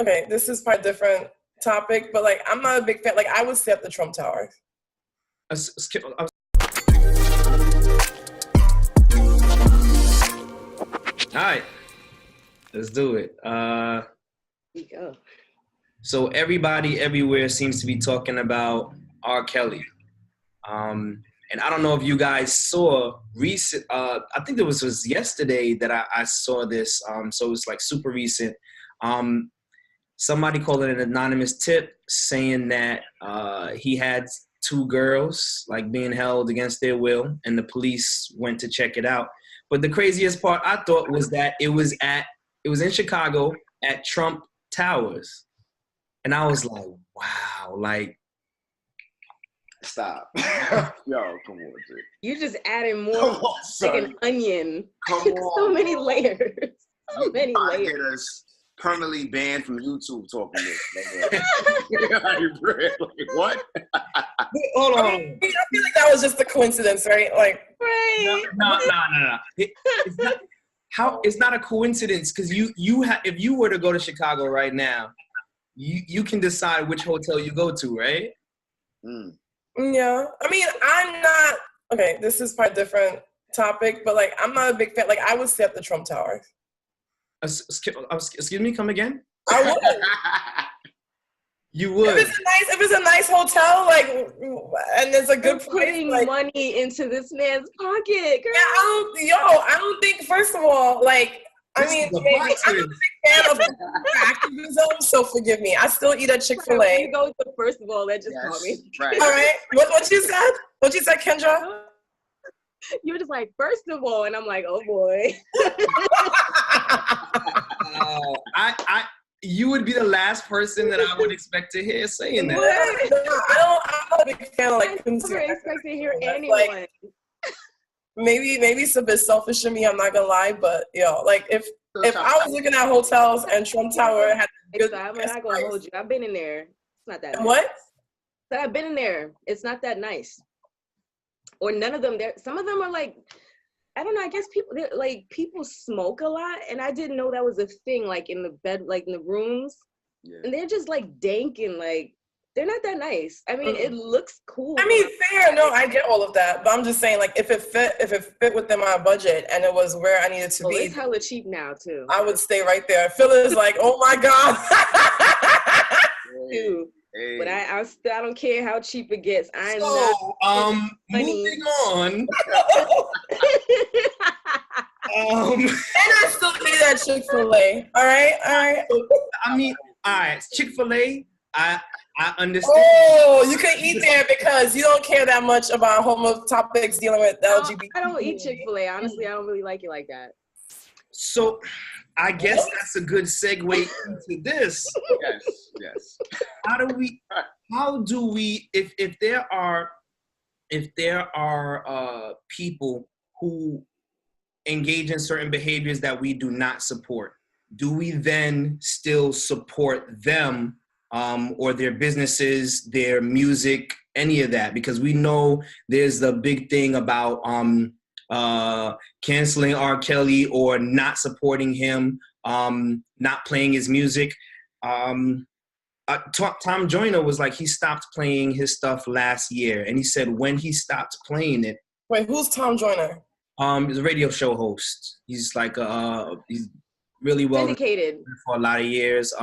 Okay, this is probably a different topic, but like I'm not a big fan. Like I would stay at the Trump Tower. All right, let's do it. Here we go. So everybody everywhere seems to be talking about R. Kelly. And I don't know if you guys saw recent, I think it was yesterday that I saw this. So it's like super recent. Somebody called it an anonymous tip saying that he had two girls like being held against their will, and the police went to check it out. But the craziest part I thought was that it was in Chicago at Trump Towers. And I was like, wow, like, stop. Yo, come on, dude. You just added more like an onion. Come on. So many layers. So many layers. Get us permanently banned from YouTube talking this. Like, what? Hold on. I feel like that was just a coincidence, right? Like, right. No. It's not a coincidence because if you were to go to Chicago right now, you can decide which hotel you go to, right? Mm. Yeah. I mean, I'm not, okay, this is probably a different topic, but like I'm not a big fan. Like I would stay at the Trump Tower. Excuse me, come again? I would. You would. If it's a nice hotel, like, and there's a good price, putting like, money into this man's pocket, girl. Yeah, I don't think. First of all, like, I mean, maybe, I'm a big fan of activism, so forgive me. I still eat at Chick-fil-A. You go to first of all, that just caught me. Right. All right. What you said? What you said, Kendra? You were just like, first of all, and I'm like, oh boy. You would be the last person that I would expect to hear saying that. I'm not a big fan of like. I never expect to hear anyone. Like, maybe it's a bit selfish of me. I'm not gonna lie, but like if I was looking at hotels and Trump Tower had good, I'm not gonna hold you. I've been in there. It's not that. What? Nice. So I've been in there. It's not that nice. Or none of them. Some of them are like, I don't know. I guess people smoke a lot, and I didn't know that was a thing. Like in the bed, like in the rooms, and they're just like dank and like they're not that nice. I mean, it looks cool. I mean, fair. No, I get all of that, but I'm just saying, like, if it fit within my budget and it was where I needed to be, it's hella cheap now too. I would stay right there. Phil is like, oh my god. Too. Hey. But I don't care how cheap it gets. I'm not moving on. And I still eat at Chick-fil-A. All right. I mean, all right, Chick-fil-A, I understand. Oh, you can eat there because you don't care that much about homo topics dealing with LGBT. I don't eat Chick-fil-A. Honestly, I don't really like it like that. So I guess that's a good segue into this. Yes. How do we if there are people who engage in certain behaviors that we do not support, do we then still support them or their businesses, their music, any of that? Because we know there's the big thing about canceling R. Kelly or not supporting him, not playing his music. Tom Joyner was like, he stopped playing his stuff last year, and he said when he stopped playing it. Wait, who's Tom Joyner? He's a radio show host. He's like he's really well dedicated for a lot of years.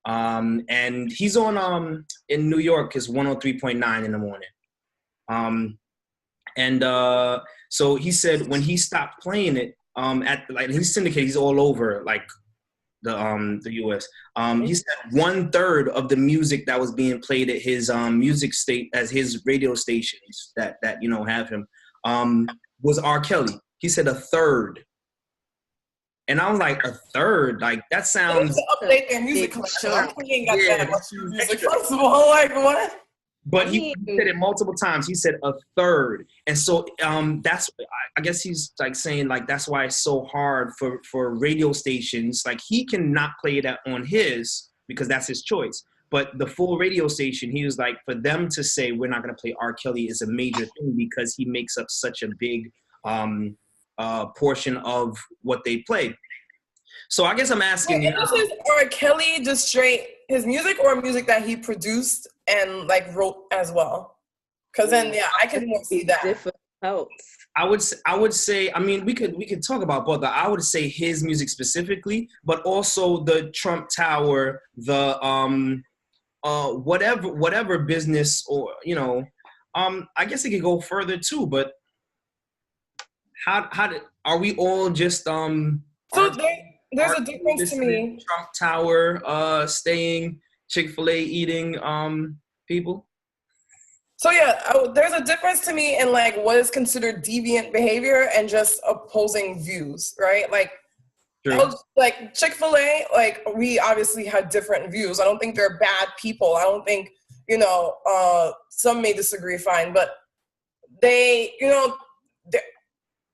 And he's on in New York is 103.9 in the morning. So he said when he stopped playing it, he's syndicated, he's all over like the US. He said 1/3 of the music that was being played at his his radio stations that have him was R. Kelly. He said 1/3. And I was like, 1/3? Like, that sounds... Update their music collection. R. Kelly ain't got that much music. First of all, like, what? But he said it multiple times. He said 1/3. And so that's, I guess he's like saying like, that's why it's so hard for radio stations. Like he cannot play that on his because that's his choice. But the full radio station, he was like, for them to say we're not going to play R. Kelly is a major thing because he makes up such a big portion of what they play. So I guess I'm asking you. This is R. Kelly just straight his music or music that he produced and like wrote as well? Because then I can more see that. Difficult. I would say, I mean, we could talk about both. I would say his music specifically, but also the Trump Tower, the whatever business, or I guess it could go further too. But are we all just So there's a difference to me. Trump Tower, staying, Chick-fil-A eating people. So there's a difference to me in like what is considered deviant behavior and just opposing views, right? Like, like Chick-fil-A, like we obviously had different views. I don't think they're bad people. I don't think some may disagree, fine, but they,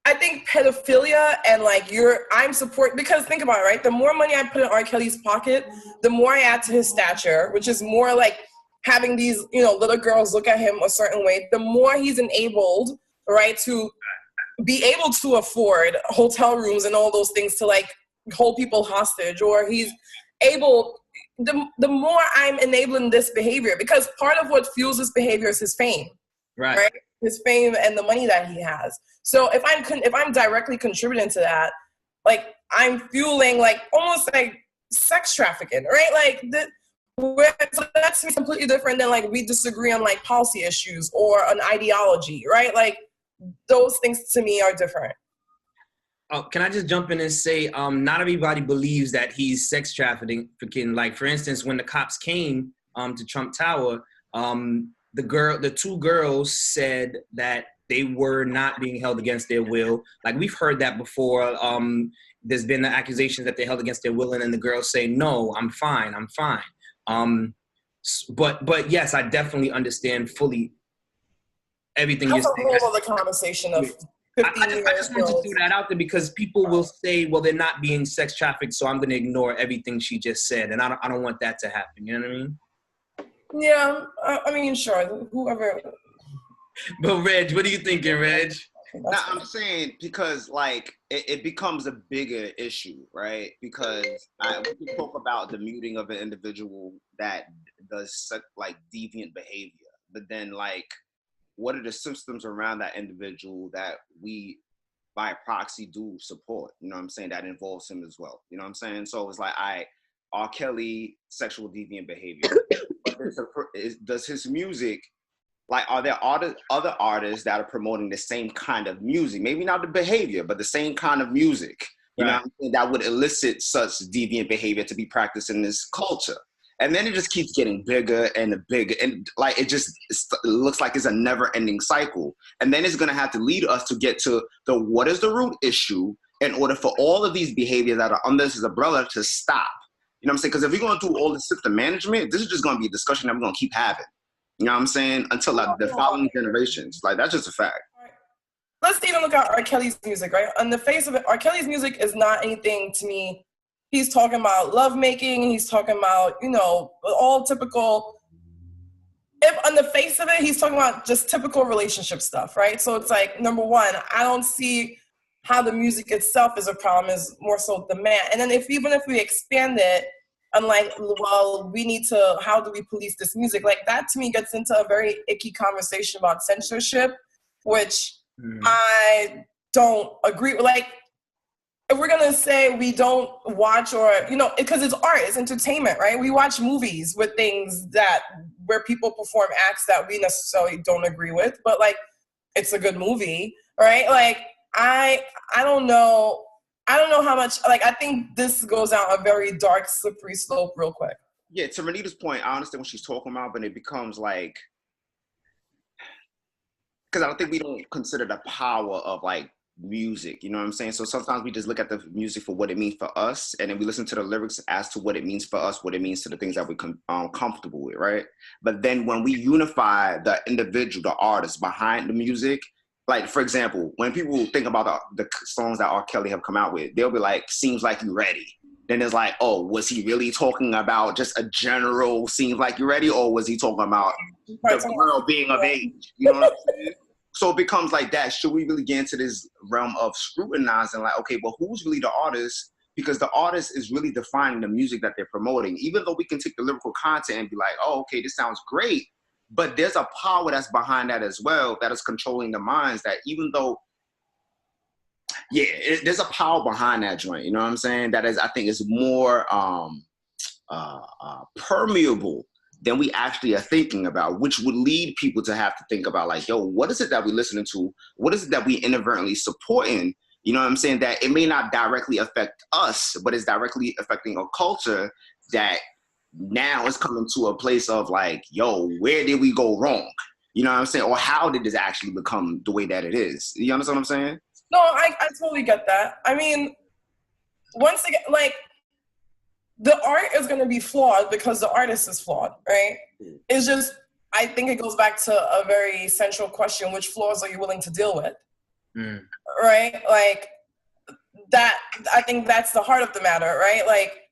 I think pedophilia and like I'm support, because think about it, right? The more money I put in R. Kelly's pocket, the more I add to his stature, which is more like having these, little girls look at him a certain way, the more he's enabled, right, to be able to afford hotel rooms and all those things to like hold people hostage, or he's able, the more I'm enabling this behavior, because part of what fuels this behavior is his fame, right? His fame and the money that he has. So if I'm directly contributing to that, like I'm fueling like almost like sex trafficking, right? Like so that's completely different than like we disagree on like policy issues or an ideology, right? Like those things to me are different. Oh, can I just jump in and say, not everybody believes that he's sex trafficking. Like, for instance, when the cops came to Trump Tower, the two girls said that they were not being held against their will. Like, we've heard that before. There's been the accusations that they're held against their will, and then the girls say, "No, I'm fine. I'm fine." But yes, I definitely understand fully everything you're saying. That's a whole other conversation of 15 years. I just want to throw that out there because people will say, well, they're not being sex trafficked, so I'm going to ignore everything she just said. And I don't want that to happen. You know what I mean? Yeah, I mean, sure. Whoever. But Reg, what are you thinking, Reg? No, I'm saying because like it becomes a bigger issue, right? Because we can talk about the muting of an individual that does such like deviant behavior, but then like, what are the systems around that individual that we, by proxy, do support? You know what I'm saying? That involves him as well. You know what I'm saying? So it's like, R. Kelly, sexual deviant behavior. Does his music, like, are there other artists that are promoting the same kind of music? Maybe not the behavior, but the same kind of music. You know what I'm saying? That would elicit such deviant behavior to be practiced in this culture. And then it just keeps getting bigger and bigger. And like, it looks like it's a never ending cycle. And then it's going to have to lead us to get to what is the root issue in order for all of these behaviors that are under this umbrella to stop. You know what I'm saying? Because if we're going through all the system management, this is just going to be a discussion that we're going to keep having. You know what I'm saying? Until like, the following generations. Like, that's just a fact. Let's even look at R. Kelly's music, right? On the face of it, R. Kelly's music is not anything to me. He's talking about lovemaking. He's talking about, all typical. If on the face of it, he's talking about just typical relationship stuff, right? So it's like, number one, I don't see how the music itself is a problem, is more so the man. And then even if we expand it, and like, well, we need to, how do we police this music? Like that to me gets into a very icky conversation about censorship, which I don't agree with. Like, if we're going to say we don't watch or, because it's art, it's entertainment, right? We watch movies with things where people perform acts that we necessarily don't agree with, but like, it's a good movie, right? Like, I don't know how much, like, I think this goes down a very dark, slippery slope real quick. Yeah, to Renita's point, I understand what she's talking about, but it becomes like, because I think we don't consider the power of like music, you know what I'm saying? So sometimes we just look at the music for what it means for us, and then we listen to the lyrics as to what it means for us, what it means to the things that we're comfortable with, right? But then when we unify the individual, the artist behind the music, like, for example, when people think about the songs that R. Kelly have come out with, they'll be like, seems like you ready. Then it's like, oh, was he really talking about just a general seems like you ready? Or was he talking about the girl being of age? You know what I'm saying? So it becomes like that. Should we really get into this realm of scrutinizing, like, okay, well, who's really the artist because the artist is really defining the music that they're promoting. Even though we can take the lyrical content and be like, oh, okay, this sounds great, but there's a power that's behind that as well that is controlling the minds, that even though, there's a power behind that joint, you know what I'm saying? That is, I think, is more permeable than we actually are thinking about, which would lead people to have to think about like, yo, what is it that we're listening to? What is it that we inadvertently supporting? You know what I'm saying? That it may not directly affect us, but it's directly affecting a culture that now is coming to a place of like, yo, where did we go wrong? You know what I'm saying? Or how did this actually become the way that it is? You understand what I'm saying? No, I totally get that. I mean, once again, like, the art is going to be flawed because the artist is flawed, right? It's just, I think it goes back to a very central question: which flaws are you willing to deal with? Right? Like, that, I think that's the heart of the matter, right? Like,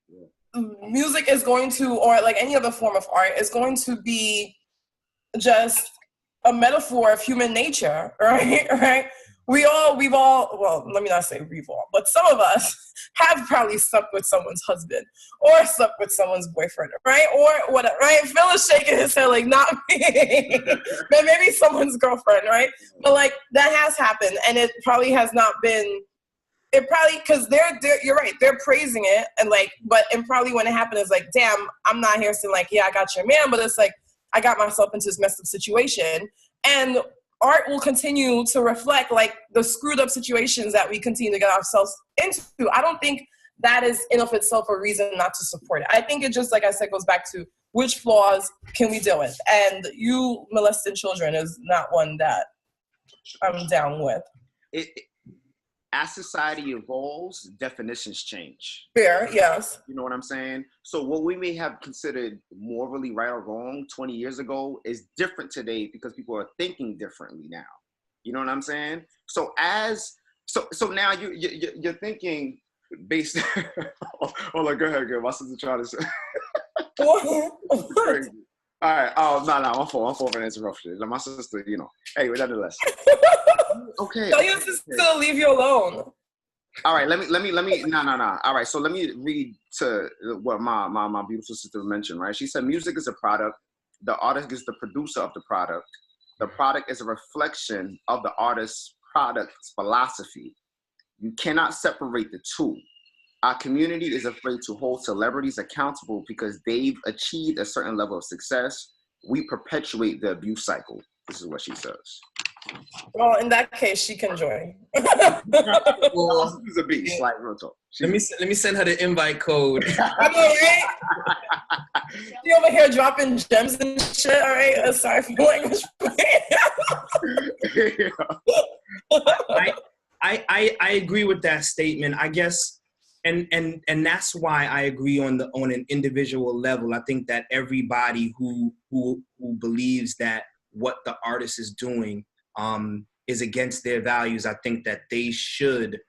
music is going to, or like any other form of art, is going to be just a metaphor of human nature, right? Right? We've all, well, let me not say we've all, but some of us have probably slept with someone's husband or slept with someone's boyfriend, right? Or whatever, right? Phil is shaking his head like, not me, but maybe someone's girlfriend, right? But like, that has happened, and it probably has not been, it probably, because they're, you're right, they're praising it, and like, but, and probably when it happened, it's like, damn, I'm not here saying like, yeah, I got your man, but it's like, I got myself into this messed up situation, and art will continue to reflect like the screwed up situations that we continue to get ourselves into. I don't think that is in of itself a reason not to support it. I think it just, like I said, goes back to which flaws can we deal with? And you molesting children is not one that I'm down with. As society evolves, definitions change. Fair, yes. You know what I'm saying? So what we may have considered morally right or wrong 20 years ago is different today because people are thinking differently now. You know what I'm saying? So now you're thinking based. Hold on, go ahead, girl. My sister trying to say. What? All right. Oh no, I'm for an interruption. Like my sister, you know. Anyway, nonetheless. Okay. Tell your sister to leave you alone. All right. Let me. No. All right. So let me read to what my beautiful sister mentioned. Right. She said, "Music is a product. The artist is the producer of the product. The product is a reflection of the artist's product's philosophy. You cannot separate the two. Our community is afraid to hold celebrities accountable because they've achieved a certain level of success. We perpetuate the abuse cycle." This is what she says. Well, in that case, she can join. Well, she's a beast, like real talk. Let me send her the invite code. I know, right? You over here dropping gems and shit. All right, sorry for the language. I agree with that statement. I guess, and that's why I agree on an individual level. I think that everybody who believes that what the artist is doing is against their values, I think that they should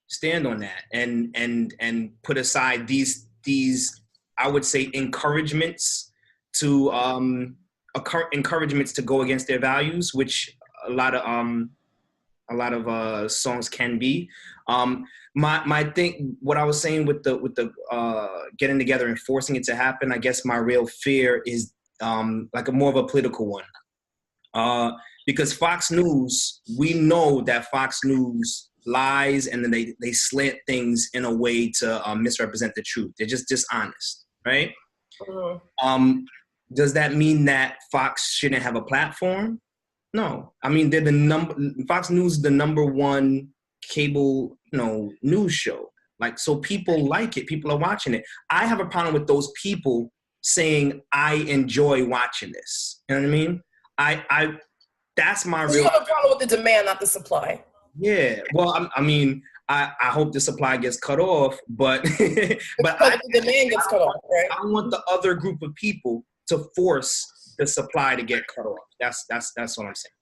stand on that and put aside these I would say encouragements to go against their values, which a lot of songs can be. My thing, what I was saying with the getting together and forcing it to happen, I guess my real fear is like more of a political one. Because Fox News, we know that Fox News lies and then they slant things in a way to misrepresent the truth. They're just dishonest, right? Does that mean that Fox shouldn't have a platform? No. I mean, Fox News is the number one cable, news show. Like, so people like it. People are watching it. I have a problem with those people saying, I enjoy watching this. You know what I mean? That's my real. You have a problem with the demand, not the supply. Yeah. Well, I hope the supply gets cut off, but the demand gets cut off, right? I want the other group of people to force the supply to get cut off. That's what I'm saying.